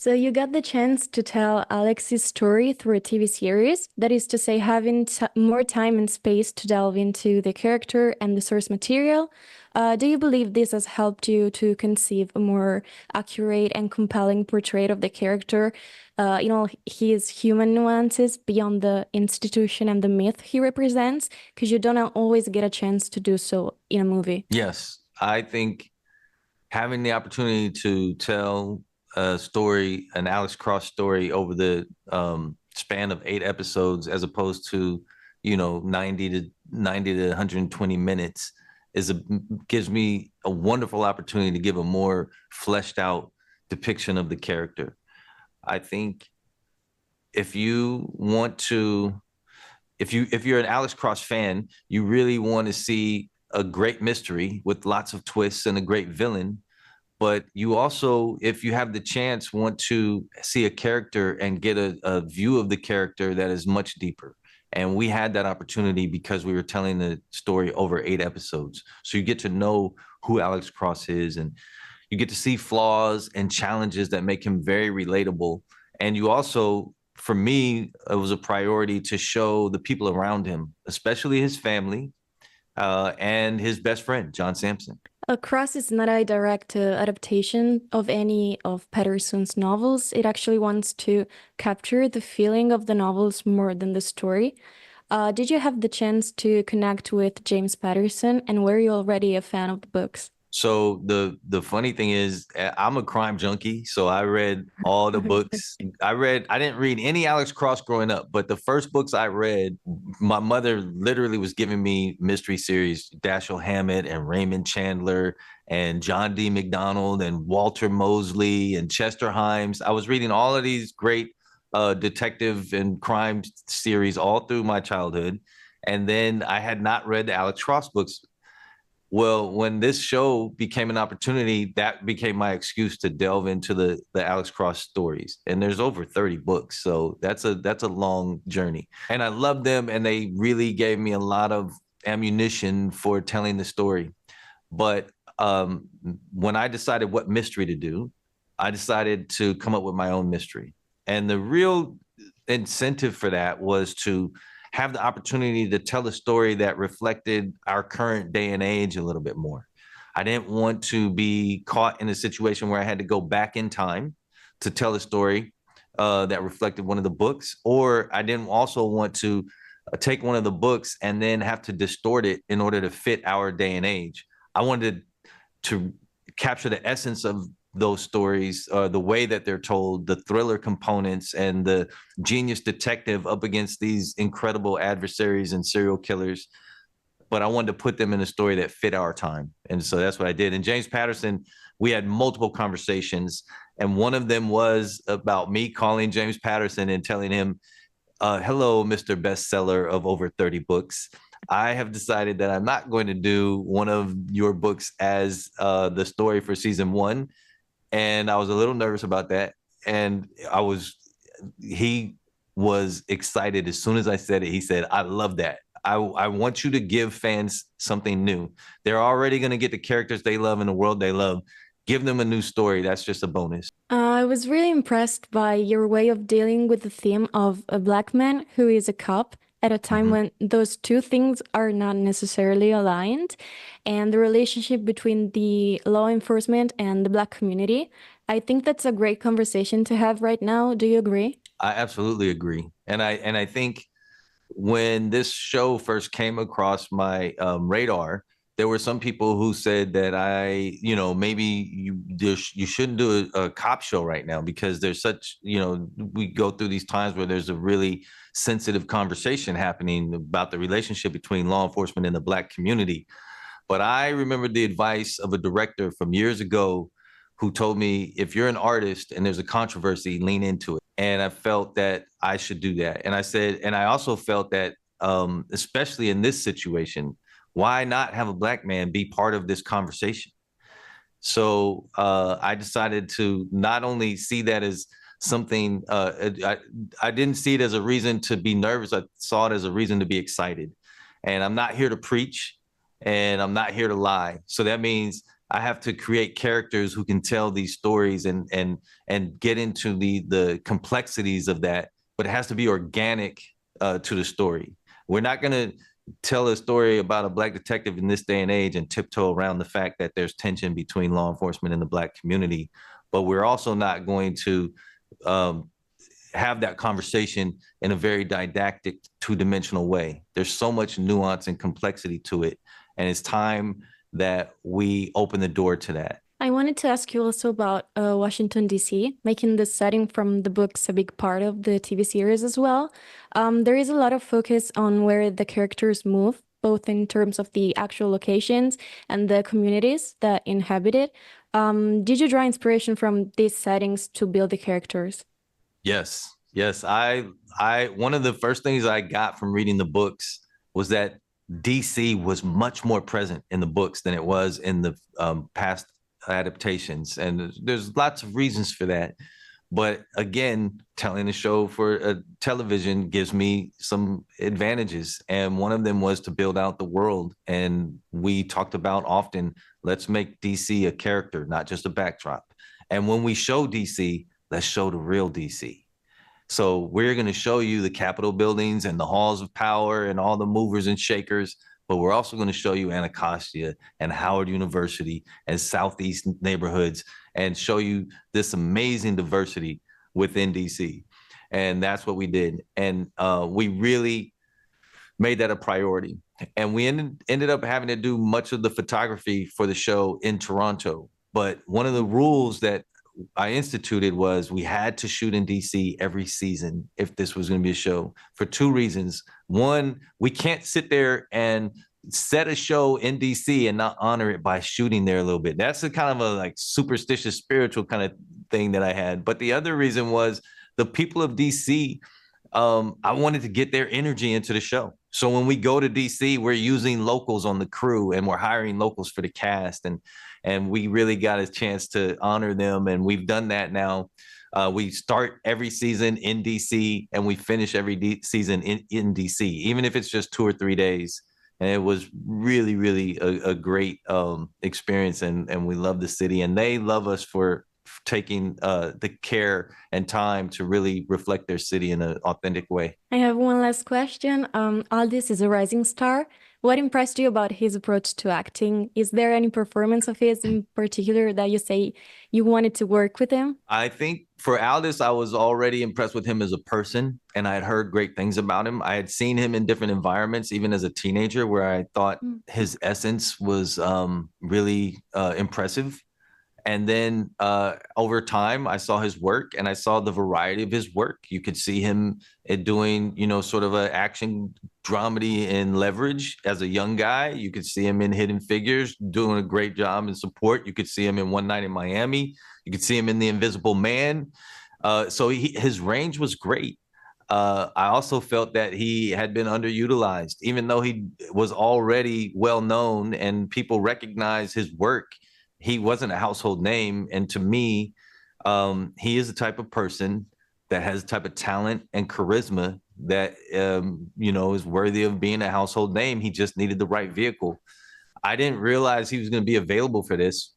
So you got the chance to tell Alex's story through a TV series, that is to say, having more time and space to delve into the character and the source material. Do you believe this has helped you to conceive a more accurate and compelling portrait of the character, his human nuances beyond the institution and the myth he represents? Because you don't always get a chance to do so in a movie. Yes, I think having the opportunity to tell a story, an Alex Cross story over the span of 8 episodes, as opposed to, 90 to 120 minutes, gives me a wonderful opportunity to give a more fleshed out depiction of the character. I think if you want to, if you're an Alex Cross fan, you really want to see a great mystery with lots of twists and a great villain. But you also, if you have the chance, want to see a character and get a view of the character that is much deeper. And we had that opportunity because we were telling the story over 8 episodes. So you get to know who Alex Cross is, and you get to see flaws and challenges that make him very relatable. And you also, for me, it was a priority to show the people around him, especially his family, and his best friend, John Sampson. Cross is not a direct adaptation of any of Patterson's novels. It actually wants to capture the feeling of the novels more than the story. Did you have the chance to connect with James Patterson, and were you already a fan of the books? So the funny thing is, I'm a crime junkie, so I read all the books. I didn't read any Alex Cross growing up, but the first books I read, my mother literally was giving me mystery series, Dashiell Hammett and Raymond Chandler and John D. McDonald and Walter Mosley and Chester Himes. I was reading all of these great detective and crime series all through my childhood. And then I had not read the Alex Cross books. Well, when this show became an opportunity, that became my excuse to delve into the Alex Cross stories. And there's over 30 books, so that's a long journey. And I love them, and they really gave me a lot of ammunition for telling the story. But when I decided what mystery to do, I decided to come up with my own mystery. And the real incentive for that was to have the opportunity to tell a story that reflected our current day and age a little bit more. I didn't want to be caught in a situation where I had to go back in time to tell a story that reflected one of the books, or I didn't also want to take one of the books and then have to distort it in order to fit our day and age. I wanted to capture the essence of those stories, the way that they're told, the thriller components, and the genius detective up against these incredible adversaries and serial killers. But I wanted to put them in a story that fit our time. And so that's what I did. And James Patterson, we had multiple conversations. And one of them was about me calling James Patterson and telling him, hello, Mr. Bestseller of over 30 books. I have decided that I'm not going to do one of your books as the story for season 1. And I was a little nervous about that. And he was excited as soon as I said it. He said, I love that. I want you to give fans something new. They're already going to get the characters they love in the world they love. Give them a new story. That's just a bonus. I was really impressed by your way of dealing with the theme of a black man who is a cop at a time when those two things are not necessarily aligned, and the relationship between the law enforcement and the black community. I think that's a great conversation to have right now. Do you agree? I absolutely agree. And I think when this show first came across my radar, there were some people who said that maybe you shouldn't do a cop show right now because there's such, we go through these times where there's a really sensitive conversation happening about the relationship between law enforcement and the black community. But I remember the advice of a director from years ago who told me, if you're an artist and there's a controversy, lean into it. And I felt that I should do that. And I said, and I also felt that, especially in this situation, why not have a black man be part of this conversation? So I decided to not only see that as something, I didn't see it as a reason to be nervous. I saw it as a reason to be excited. And I'm not here to preach and I'm not here to lie. So that means I have to create characters who can tell these stories and get into the complexities of that, but it has to be organic to the story. We're not going to tell a story about a Black detective in this day and age and tiptoe around the fact that there's tension between law enforcement and the Black community. But we're also not going to um, have that conversation in a very didactic, two-dimensional way. There's so much nuance and complexity to it. And it's time that we open the door to that. I wanted to ask you also about Washington, D.C., making the setting from the books a big part of the TV series as well. There is a lot of focus on where the characters move, both in terms of the actual locations and the communities that inhabit it. Did you draw inspiration from these settings to build the characters? Yes, yes. One of the first things I got from reading the books was that DC was much more present in the books than it was in the past adaptations, and there's lots of reasons for that. But again, telling a show for television gives me some advantages, and one of them was to build out the world. And we talked about often, let's make DC a character, not just a backdrop. And when we show DC, let's show the real DC. So we're going to show you the Capitol buildings and the halls of power and all the movers and shakers, but we're also going to show you Anacostia and Howard University and Southeast neighborhoods and show you this amazing diversity within DC. And that's what we did. And we really made that a priority. And we ended up having to do much of the photography for the show in Toronto. But one of the rules that I instituted was we had to shoot in DC every season if this was going to be a show for two reasons. One, we can't sit there and set a show in DC and not honor it by shooting there a little bit. That's a kind of a like superstitious spiritual kind of thing that I had. But the other reason was the people of DC, I wanted to get their energy into the show. So when we go to DC, we're using locals on the crew and we're hiring locals for the cast. And we really got a chance to honor them. And we've done that now. We start every season in DC and we finish every season in DC, even if it's just 2 or 3 days. And it was really, really a great experience. And we love the city and they love us for taking the care and time to really reflect their city in an authentic way. I have one last question. Aldis is a rising star. What impressed you about his approach to acting? Is there any performance of his in particular that you say you wanted to work with him? I think for Aldis, I was already impressed with him as a person, and I had heard great things about him. I had seen him in different environments, even as a teenager, where I thought his essence was really impressive. And then over time, I saw his work and I saw the variety of his work. You could see him doing, sort of an action dramedy in Leverage as a young guy. You could see him in Hidden Figures doing a great job in Support. You could see him in One Night in Miami. You could see him in The Invisible Man. So his range was great. I also felt that he had been underutilized, even though he was already well known and people recognized his work. He wasn't a household name. And to me, he is the type of person that has the type of talent and charisma that, is worthy of being a household name. He just needed the right vehicle. I didn't realize he was going to be available for this,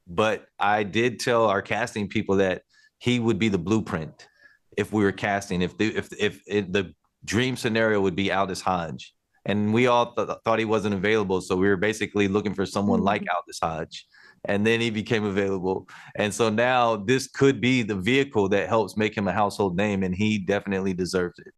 but I did tell our casting people that he would be the blueprint if we were casting, if the dream scenario would be Aldis Hodge. And we all thought he wasn't available. So we were basically looking for someone like Aldis Hodge. And then he became available. And so now this could be the vehicle that helps make him a household name, and he definitely deserves it.